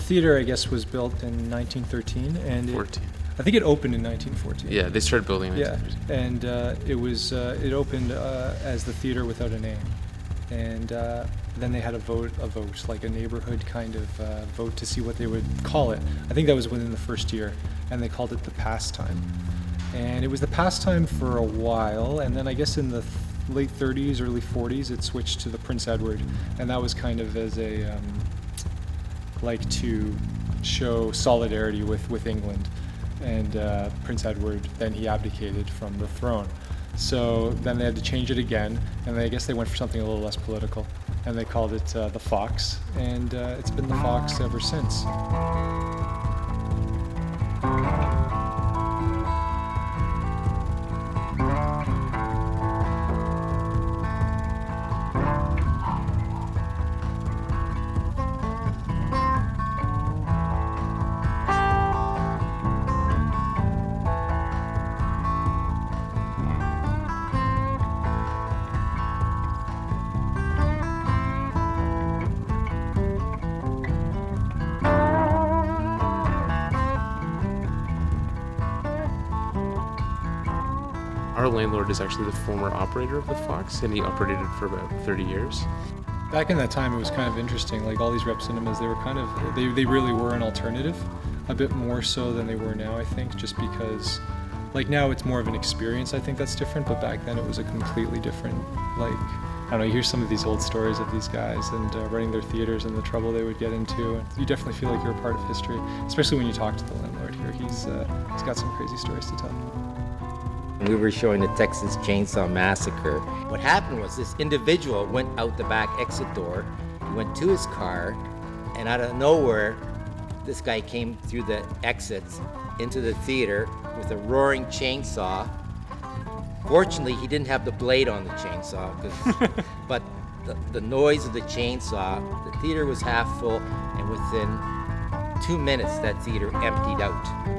theater, I guess, was built in 1913, and 14. I think it opened in 1914. Yeah, they started building in 1913. And it opened as the Theater Without a Name, and then they had a vote, like a neighborhood kind of vote to see what they would call it. I think that was within the first year, and they called it the Pastime. And it was the Pastime for a while, and then I guess in the late 30s, early 40s, it switched to the Prince Edward, and that was kind of as a like to show solidarity with England. And Prince Edward, then he abdicated from the throne. So then they had to change it again, and I guess they went for something a little less political, and they called it the Fox, and it's been the Fox ever since. Our landlord is actually the former operator of the Fox, and he operated for about 30 years. Back in that time, it was kind of interesting. Like all these rep cinemas, they were kind of, they really were an alternative, a bit more so than they were now, I think, just because, like now it's more of an experience, I think that's different, but back then it was a completely different, like, I don't know, you hear some of these old stories of these guys and running their theaters and the trouble they would get into. You definitely feel like you're a part of history, especially when you talk to the landlord here. He's got some crazy stories to tell. We were showing the Texas Chainsaw Massacre. What happened was this individual went out the back exit door, he went to his car, and out of nowhere, this guy came through the exits into the theater with a roaring chainsaw. Fortunately, he didn't have the blade on the chainsaw, but the noise of the chainsaw, the theater was half full, and within 2 minutes, that theater emptied out.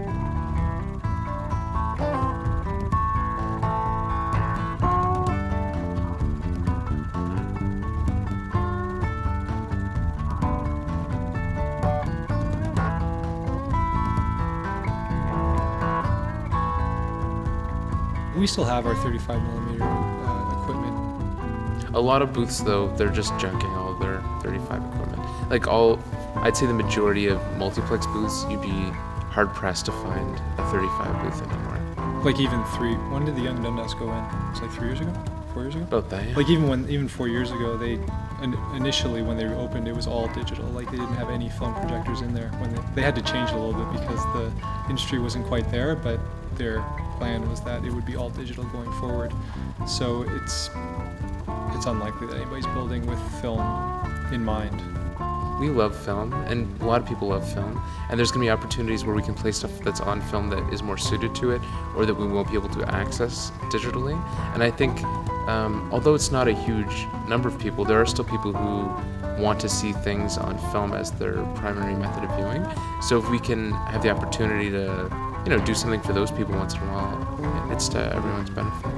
We still have our 35 millimeter equipment. A lot of booths, though, they're just junking all of their 35 equipment. I'd say the majority of multiplex booths, you'd be hard-pressed to find a 35 booth anymore. Like even when did the Young Dundas go in? It's like 3 years ago? 4 years ago? About that, yeah. Like even 4 years ago, initially when they opened, it was all digital. Like they didn't have any film projectors in there. When they had to change it a little bit because the industry wasn't quite there, but their plan was that it would be all digital going forward. So it's unlikely that anybody's building with film in mind. We love film, and a lot of people love film, and there's going to be opportunities where we can play stuff that's on film that is more suited to it, or that we won't be able to access digitally. And I think, although it's not a huge number of people, there are still people who want to see things on film as their primary method of viewing. So if we can have the opportunity to, do something for those people once in a while, it's to everyone's benefit.